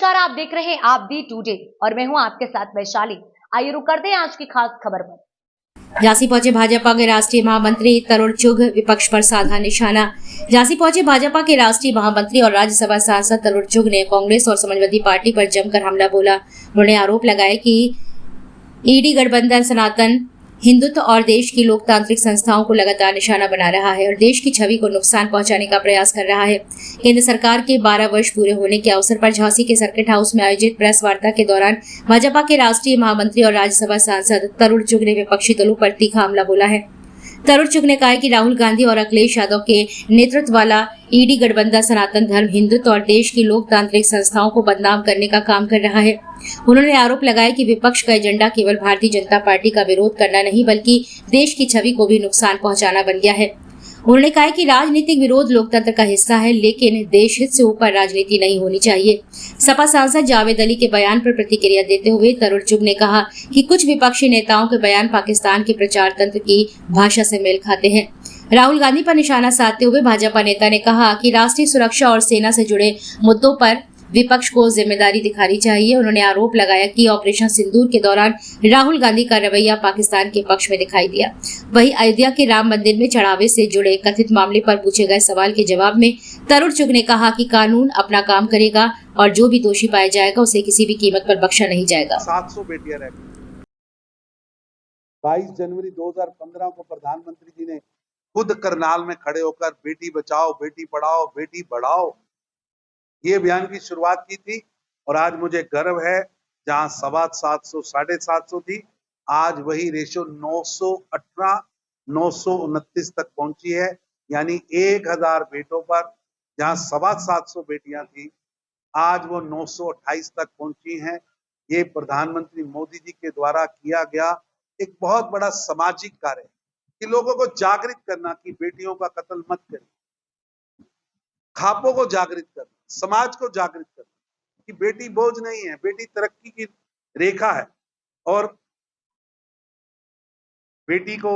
नमस्कार, आप देख रहे हैं आप दी टुडे और मैं हूं आपके साथ वैशाली। आइए रुक करते हैं आज की खास खबर पर। झांसी पहुंचे भाजपा के राष्ट्रीय महामंत्री तरुण चुघ, विपक्ष पर साधा निशाना। झांसी पहुंचे भाजपा के राष्ट्रीय महामंत्री और राज्यसभा सांसद तरुण चुघ ने कांग्रेस और समाजवादी पार्टी पर जमकर हमला बोला। उन्होंने आरोप लगाया कि ईडी गठबंधन सनातन हिंदुत्व और देश की लोकतांत्रिक संस्थाओं को लगातार निशाना बना रहा है और देश की छवि को नुकसान पहुंचाने का प्रयास कर रहा है। केंद्र सरकार के 12 वर्ष पूरे होने के अवसर पर झांसी के सर्किट हाउस में आयोजित प्रेस वार्ता के दौरान भाजपा के राष्ट्रीय महामंत्री और राज्यसभा सांसद तरुण चुघ ने विपक्षी दलों पर तीखा हमला बोला है। तरुण चुघ ने कहा कि राहुल गांधी और अखिलेश यादव के नेतृत्व वाला ईडी गठबंधन सनातन धर्म, हिंदुत्व और देश की लोकतांत्रिक संस्थाओं को बदनाम करने का काम कर रहा है। उन्होंने आरोप लगाया कि विपक्ष का एजेंडा केवल भारतीय जनता पार्टी का विरोध करना नहीं बल्कि देश की छवि को भी नुकसान पहुंचाना बन गया है। उन्होंने कहा कि राजनीतिक विरोध लोकतंत्र का हिस्सा है, लेकिन देश हित से ऊपर राजनीति नहीं होनी चाहिए। सपा सांसद जावेद अली के बयान पर प्रतिक्रिया देते हुए तरुण चुघ ने कहा कि कुछ विपक्षी नेताओं के बयान पाकिस्तान के प्रचार तंत्र की भाषा से मेल खाते हैं। राहुल गांधी पर निशाना साधते हुए भाजपा नेता ने कहा कि राष्ट्रीय सुरक्षा और सेना से जुड़े मुद्दों पर विपक्ष को जिम्मेदारी दिखानी चाहिए। उन्होंने आरोप लगाया कि ऑपरेशन सिंदूर के दौरान राहुल गांधी का रवैया पाकिस्तान के पक्ष में दिखाई दिया। वहीं अयोध्या के राम मंदिर में चढ़ावे से जुड़े कथित मामले पर पूछे गए सवाल के जवाब में तरुण चुघ ने कहा कि कानून अपना काम करेगा और जो भी दोषी पाया जाएगा उसे किसी भी कीमत पर बख्शा नहीं जाएगा। 700 बेटियां रह गई। 22 जनवरी 2015 को प्रधानमंत्री जी ने खुद करनाल में खड़े होकर बेटी बचाओ, बेटी पढ़ाओ, बेटी बढ़ाओ ये अभियान की शुरुआत की थी। और आज मुझे गर्व है, जहां 750, 750 थी, आज वही रेशो 918, 929 तक पहुंची है। यानी 1000 बेटों पर जहां 750 बेटियां थी, आज वो 928 तक पहुंची हैं। ये प्रधानमंत्री मोदी जी के द्वारा किया गया एक बहुत बड़ा सामाजिक कार्य है कि लोगों को जागृत करना कि बेटियों का कत्ल मत करिए, खापों को जागृत करना, समाज को जागृत करना कि बेटी बोझ नहीं है, बेटी तरक्की की रेखा है। और बेटी को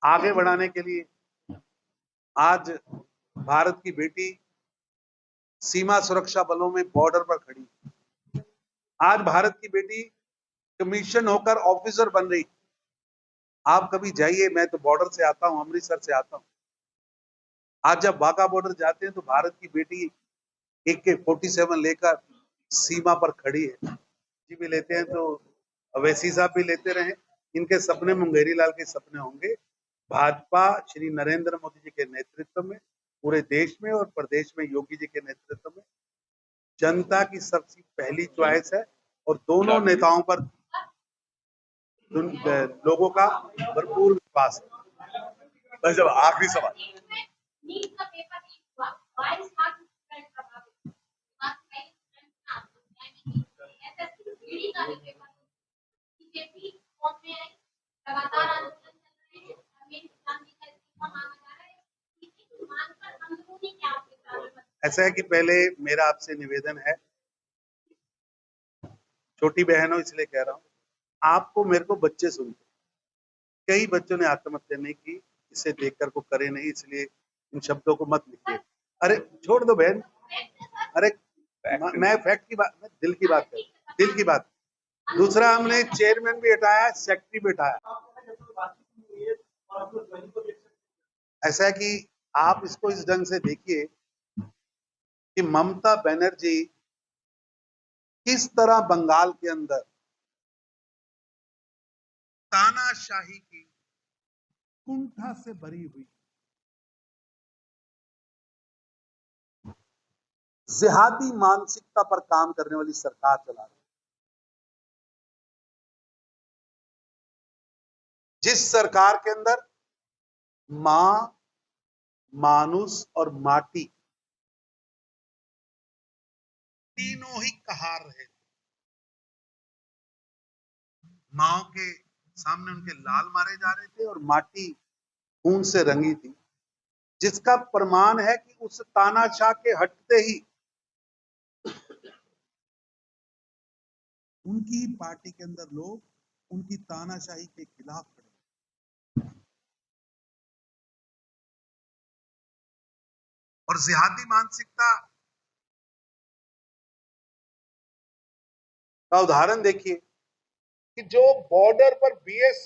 आगे बढ़ाने के लिए आज भारत की बेटी सीमा सुरक्षा बलों में बॉर्डर पर खड़ी है। आज भारत की बेटी कमीशन होकर ऑफिसर बन रही। आप कभी जाइए, मैं तो बॉर्डर से आता हूं, अमृतसर से आता हूं। आज जब बाघा बॉर्डर जाते हैं तो भारत की बेटी AK-47 लेकर सीमा पर खड़ी है। जी भी लेते हैं तो अवैसी साहब भी लेते रहे। इनके सपने मुंगेरी लाल के सपने होंगे। भाजपा श्री नरेंद्र मोदी जी के नेतृत्व में पूरे देश में और प्रदेश में योगी जी के नेतृत्व में जनता की सबसे पहली चॉइस है। और दोनों नेताओं पर लोगों का भरपूर विश्वास है। बस जब आखिरी सवाल, ऐसा है कि पहले मेरा आपसे निवेदन है, छोटी बहनों इसलिए कह रहा हूं, आपको मेरे को बच्चे सुनते, कई बच्चों ने आत्महत्या नहीं की, इसे देखकर को करे नहीं, इसलिए इन शब्दों को मत लिखिए। अरे छोड़ दो बहन, अरे मैं फैक्ट की बात, मैं दिल की बात कर, दिल की बात। दूसरा, हमने चेयरमैन भी हटाया, सेक्रेटरी भी हटाया। ऐसा है कि आप इसको इस ढंग से देखिए कि ममता बनर्जी किस तरह बंगाल के अंदर तानाशाही की कुंठा से भरी हुई जिहादी मानसिकता पर काम करने वाली सरकार चला रही है। जिस सरकार के अंदर मां, मानुस और माटी तीनों ही कहार रहे थे। माओ के सामने उनके लाल मारे जा रहे थे और माटी खून से रंगी थी, जिसका प्रमाण है कि उस तानाशाह के हटते ही उनकी पार्टी के अंदर लोग उनकी तानाशाही के खिलाफ खड़े और जिहादी मानसिकता का उदाहरण देखिए कि जो बॉर्डर पर बीएस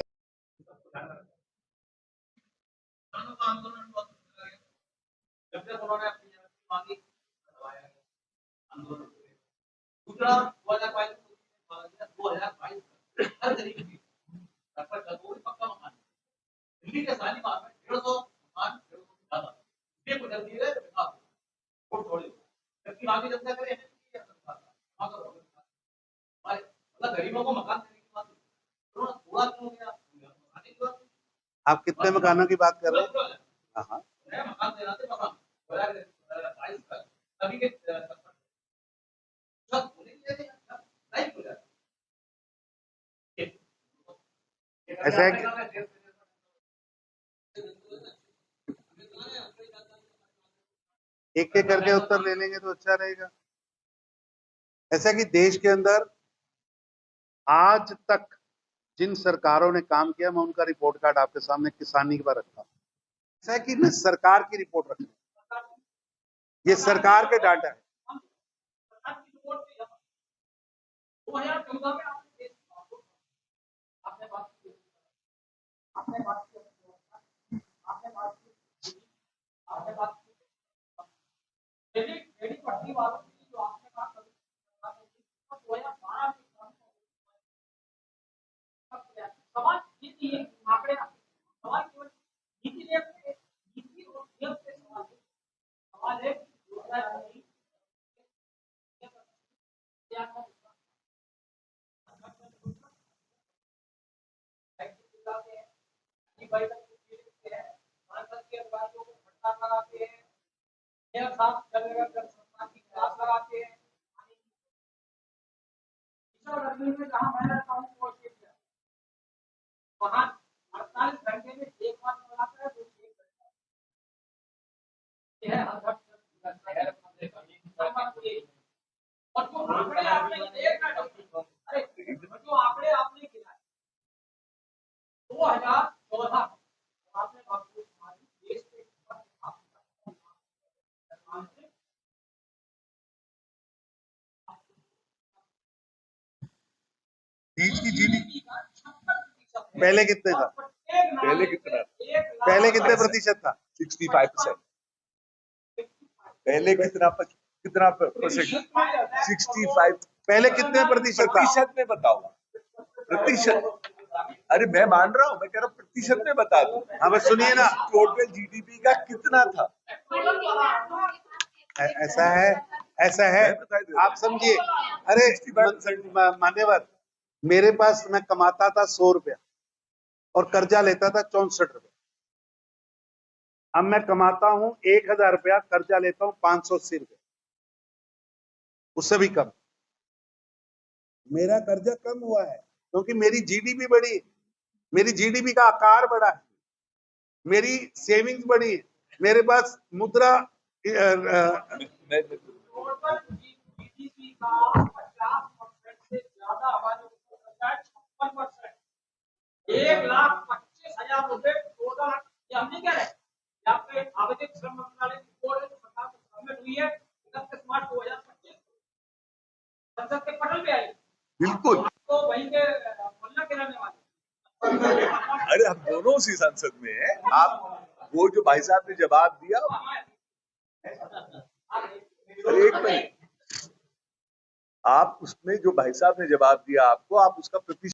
आप कितने मकानों की बात कर रहे हैं? हाँ हाँ, ऐसा है कि एक एक करके उत्तर ले लेंगे तो अच्छा रहेगा। ऐसा कि देश के अंदर आज तक जिन सरकारों ने काम किया, मैं उनका रिपोर्ट कार्ड आपके सामने किसानी पर रखता हूं। ऐसा है कि मैं सरकार की रिपोर्ट रखता हूं, ये सरकार के डाटा है। देश की जीडीपी पहले कितने था? पहले कितना? पहले कितने प्रतिशत था? 65%। पहले कितना परसेंट? 65। पहले कितने प्रतिशत था? प्रतिशत में बताओ। प्रतिशत? अरे मैं मान रहा हूँ, मैं कह रहा हूँ प्रतिशत में बता दो। हाँ बस सुनिए ना, टोटल जीडीपी का कितना था? ऐसा है, आप समझिए। अरे मान्यवर, मेरे पास मैं कमाता था 100 रुपया और कर्जा लेता था 64 रुपया। अब मैं कमाता हूं 1000 रुपया, कर्जा लेता हूं 580 रुपया, उससे भी कम। मेरा कर्जा कम हुआ है क्योंकि मेरी जीडीपी बढ़ी है, मेरी जीडीपी का आकार बढ़ा है, मेरी सेविंग्स बढ़ी है, मेरे पास मुद्रा बिल्कुल। अरे हम दोनों उसी संसद में हैं। आप वो जो भाई साहब ने जवाब दिया, एक मिनट, आप उसमें जो भाई साहब ने जवाब दिया आपको, आप उसका प्रतिशत